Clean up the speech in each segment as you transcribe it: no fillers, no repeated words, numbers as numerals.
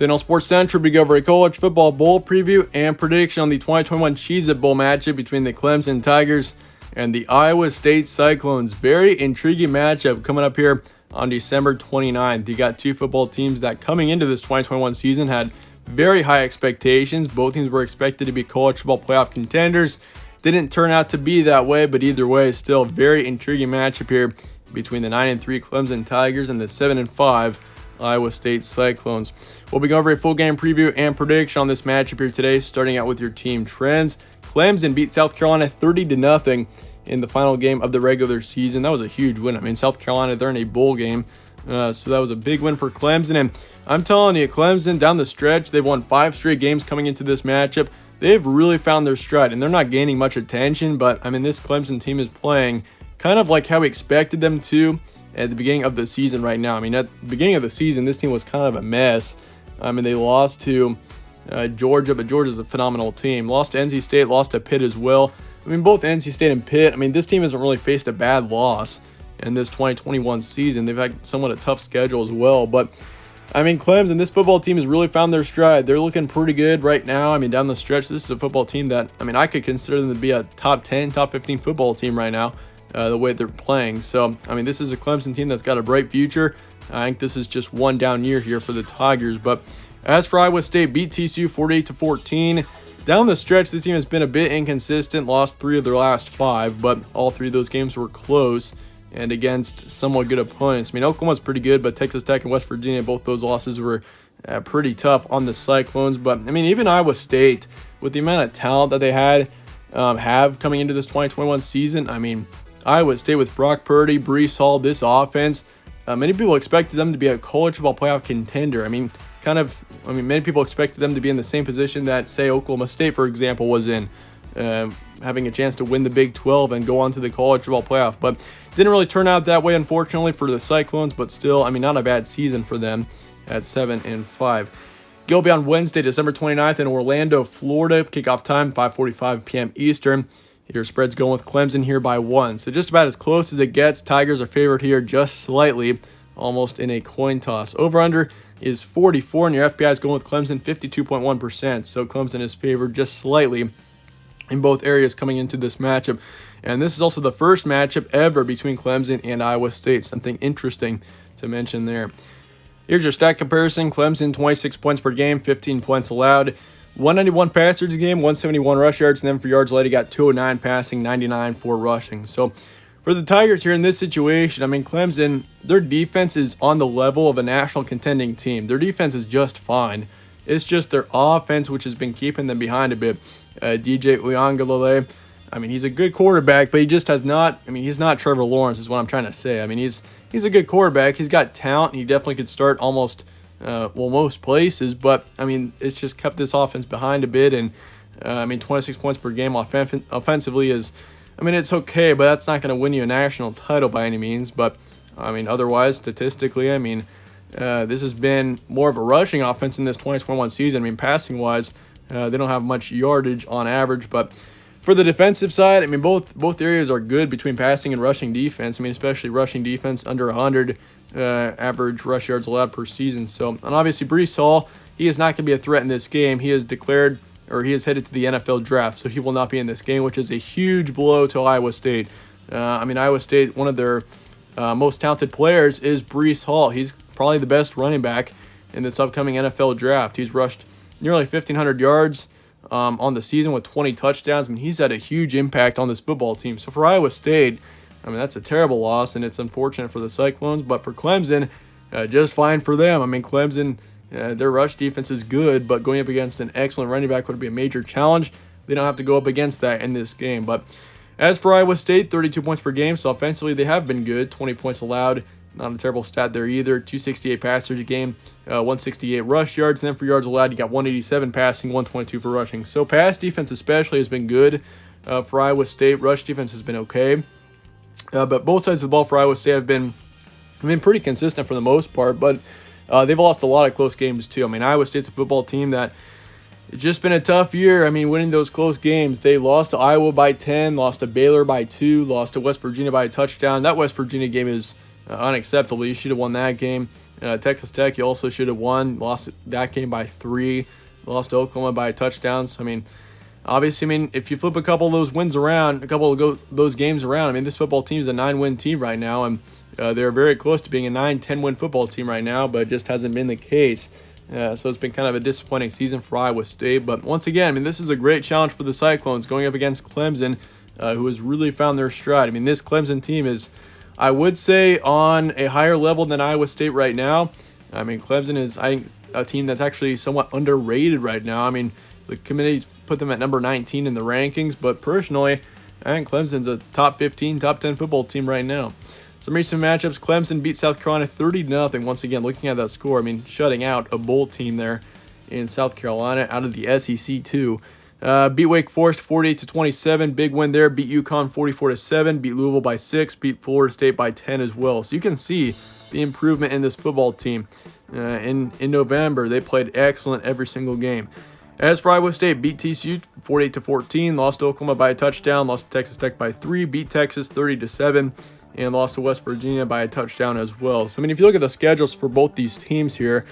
Then on Sports Central, we go over a college football bowl preview and prediction on the 2021 Cheez-It Bowl matchup between the Clemson Tigers and the Iowa State Cyclones. Very intriguing matchup coming up here on December 29th. You got two football teams that coming into this 2021 season had very high expectations. Both teams were expected to be college football playoff contenders. Didn't turn out to be that way, but either way, still a very intriguing matchup here between the 9-3 Clemson Tigers and the 7-5 Iowa State Cyclones. We'll be going over a full game preview and prediction on this matchup here today, starting out with your team trends. Clemson beat South Carolina 30-0 in the final game of the regular season. That was a huge win. I mean, South Carolina, they're in a bowl game, so that was a big win for Clemson. And I'm telling you, Clemson down the stretch, they've won 5 straight games coming into this matchup. They've really found their stride, and they're not gaining much attention, but I mean, this Clemson team is playing kind of like how we expected them to at the beginning of the season right now. I mean, at the beginning of the season, this team was kind of a mess. I mean, they lost to Georgia, but Georgia's a phenomenal team. Lost to NC State, lost to Pitt as well. I mean, both NC State and Pitt, I mean, this team hasn't really faced a bad loss in this 2021 season. They've had somewhat a tough schedule as well, but I mean, Clemson, this football team has really found their stride. They're looking pretty good right now. I mean, down the stretch, this is a football team that, I mean, I could consider them to be a top 10, top 15 football team right now, the way they're playing. So, I mean, this is a Clemson team that's got a bright future. I think this is just one down year here for the Tigers. But as for Iowa State, beat TCU 48-14. Down the stretch, this team has been a bit inconsistent, lost 3 of their last 5, but all 3 of those games were close and against somewhat good opponents. I mean, Oklahoma's pretty good, but Texas Tech and West Virginia, both those losses were pretty tough on the Cyclones. But, I mean, even Iowa State, with the amount of talent that they have coming into this 2021 season, I mean, Iowa State with Brock Purdy, Breece Hall, this offense, many people expected them to be a college football playoff contender. I mean, many people expected them to be in the same position that, say, Oklahoma State, for example, was in, having a chance to win the Big 12 and go on to the college football playoff. But didn't really turn out that way, unfortunately, for the Cyclones, but still, I mean, not a bad season for them at 7-5. Go be on Wednesday, December 29th in Orlando, Florida. Kickoff time, 5:45 p.m. Eastern. Your spread's going with Clemson here by 1. So just about as close as it gets. Tigers are favored here just slightly, almost in a coin toss. Over-under is 44, and your FPI is going with Clemson 52.1%. So Clemson is favored just slightly in both areas coming into this matchup. And this is also the first matchup ever between Clemson and Iowa State. Something interesting to mention there. Here's your stat comparison. Clemson, 26 points per game, 15 points allowed. 191 pass yards a game, 171 rush yards, and then for yards led, he got 209 passing, 99 for rushing. So for the Tigers here in this situation, I mean, Clemson, their defense is on the level of a national contending team. Their defense is just fine. It's just their offense which has been keeping them behind a bit. DJ Uiagalelei, I mean, he's a good quarterback, but he just has not, I mean, he's not Trevor Lawrence is what I'm trying to say. I mean, he's a good quarterback. He's got talent. He definitely could start almost most places, but I mean, it's just kept this offense behind a bit. And I mean, 26 points per game offensively is, I mean, it's okay, but that's not going to win you a national title by any means. But I mean, otherwise, statistically, I mean, this has been more of a rushing offense in this 2021 season. I mean, passing wise, they don't have much yardage on average, but for the defensive side, I mean, both areas are good between passing and rushing defense. I mean, especially rushing defense under 100 average rush yards allowed per season. So, and obviously Breece Hall, he is not going to be a threat in this game. He is declared, or he is headed to the NFL draft, so he will not be in this game, which is a huge blow to Iowa State. I mean, Iowa State, one of their most talented players is Breece Hall. He's probably the best running back in this upcoming NFL draft. He's rushed nearly 1,500 yards on the season with 20 touchdowns. I mean, he's had a huge impact on this football team. So for Iowa State, I mean, that's a terrible loss, and it's unfortunate for the Cyclones. But for Clemson, just fine for them. I mean, Clemson, their rush defense is good, but going up against an excellent running back would be a major challenge. They don't have to go up against that in this game. But as for Iowa State, 32 points per game. So offensively, they have been good. 20 points allowed. Not a terrible stat there either. 268 passers a game, 168 rush yards. And then for yards allowed, you got 187 passing, 122 for rushing. So pass defense especially has been good for Iowa State. Rush defense has been okay. But both sides of the ball for Iowa State have been pretty consistent for the most part. But they've lost a lot of close games too. I mean, Iowa State's a football team that it's just been a tough year. I mean, winning those close games. They lost to Iowa by 10, lost to Baylor by 2, lost to West Virginia by a touchdown. That West Virginia game is unacceptable. You should have won that game. Texas Tech, you also should have won. Lost that game by 3. Lost to Oklahoma by touchdowns. I mean, obviously, if you flip a couple of those wins around, a couple of those games around, this football team is a 9-win team right now, and they're very close to being a 9-10-win football team right now, but it just hasn't been the case. So it's been kind of a disappointing season for Iowa State. But once again, this is a great challenge for the Cyclones going up against Clemson, who has really found their stride. This Clemson team is, I would say, on a higher level than Iowa State right now. Clemson is, I think, a team that's actually somewhat underrated right now. The committee's put them at number 19 in the rankings, but personally, I think Clemson's a top 15, top 10 football team right now. Some recent matchups: Clemson beat South Carolina 30-0. Once again, looking at that score, shutting out a bowl team there in South Carolina out of the SEC too. Beat Wake Forest 48-27, big win there. Beat UConn 44-7, beat Louisville by 6, beat Florida State by 10 as well. So you can see the improvement in this football team. In November, they played excellent every single game. As for Iowa State, beat TCU 48-14, lost to Oklahoma by a touchdown, lost to Texas Tech by 3, beat Texas 30-7, and lost to West Virginia by a touchdown as well. So, if you look at the schedules for both these teams here,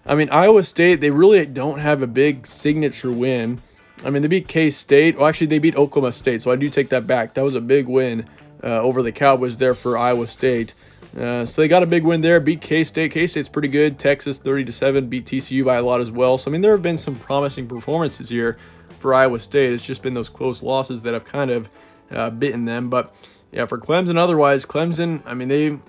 Iowa State, they really don't have a big signature win. They beat K-State. Well, actually, they beat Oklahoma State, so I do take that back. That was a big win over the Cowboys there for Iowa State. So they got a big win there, beat K-State. K-State's pretty good. Texas 30-7, beat TCU by a lot as well. So, there have been some promising performances here for Iowa State. It's just been those close losses that have kind of bitten them. But, yeah, for Clemson, otherwise, Clemson,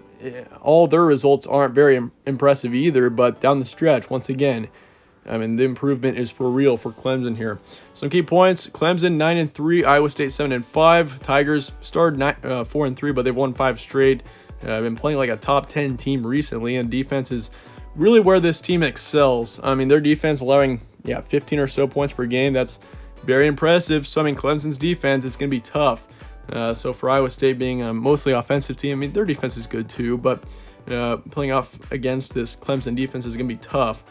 all their results aren't very impressive either. But down the stretch, once again, the improvement is for real for Clemson here. Some key points: Clemson 9-3, Iowa State 7-5. Tigers started 4-3, but they've won 5 straight. Been playing like a top 10 team recently, and defense is really where this team excels. Their defense allowing 15 or so points per game. That's very impressive. So Clemson's defense is going to be tough. So for Iowa State being a mostly offensive team, their defense is good too, but playing off against this Clemson defense is going to be tough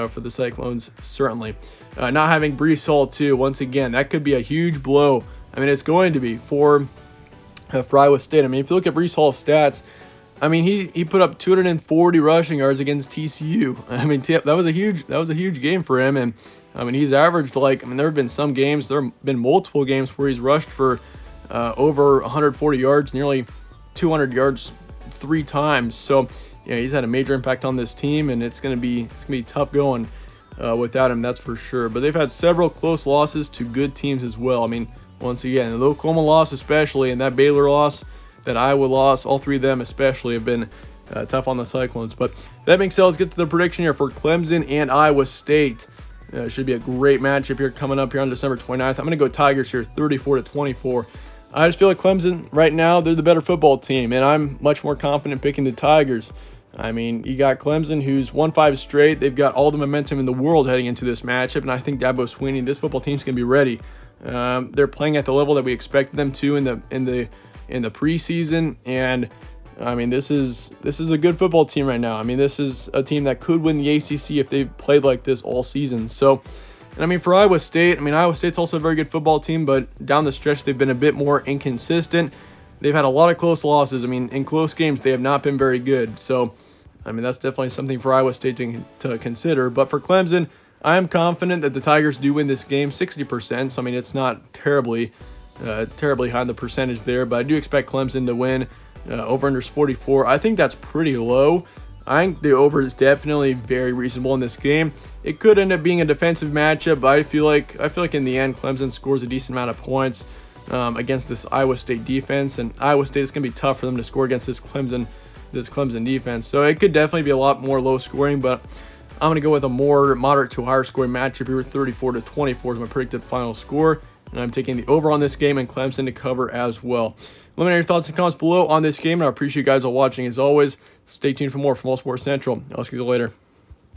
for the Cyclones, certainly. Not having Breece Hall too, once again, that could be a huge blow. It's going to be for Iowa State. If you look at Breece Hall's stats, he put up 240 rushing yards against TCU. That was a huge game for him, and he's averaged there have been some games, there have been multiple games where he's rushed for over 140 yards, nearly 200 yards 3 times. So he's had a major impact on this team, and it's gonna be tough going without him, that's for sure. But they've had several close losses to good teams as well. Once again, the Oklahoma loss especially, and that Baylor loss, that Iowa loss, all 3 of them especially have been tough on the Cyclones. But that being said, let's get to the prediction here for Clemson and Iowa State. Should be a great matchup here coming up here on December 29th. I'm going to go Tigers here, 34-24. I just feel like Clemson, right now, they're the better football team, and I'm much more confident picking the Tigers. You got Clemson, who's won 5 straight. They've got all the momentum in the world heading into this matchup, and I think Dabo Swinney, this football team's going to be ready. They're playing at the level that we expected them to in the preseason, and this is a good football team right now. This is a team that could win the ACC if they played like this all season. So, and for Iowa State, Iowa State's also a very good football team, but down the stretch they've been a bit more inconsistent. They've had a lot of close losses. In close games they have not been very good. So, that's definitely something for Iowa State to consider. But for Clemson, I am confident that the Tigers do win this game, 60%. So, it's not terribly high in the percentage there, but I do expect Clemson to win. Over-under's 44. I think that's pretty low. I think the over is definitely very reasonable in this game. It could end up being a defensive matchup, but I feel like in the end, Clemson scores a decent amount of points against this Iowa State defense, and Iowa State is going to be tough for them to score against this Clemson defense. So it could definitely be a lot more low scoring, but I'm going to go with a more moderate to higher scoring matchup here. 34-24 is my predicted final score, and I'm taking the over on this game and Clemson to cover as well. Let me know your thoughts and comments below on this game, and I appreciate you guys all watching as always. Stay tuned for more from All Sports Central. I'll see you later.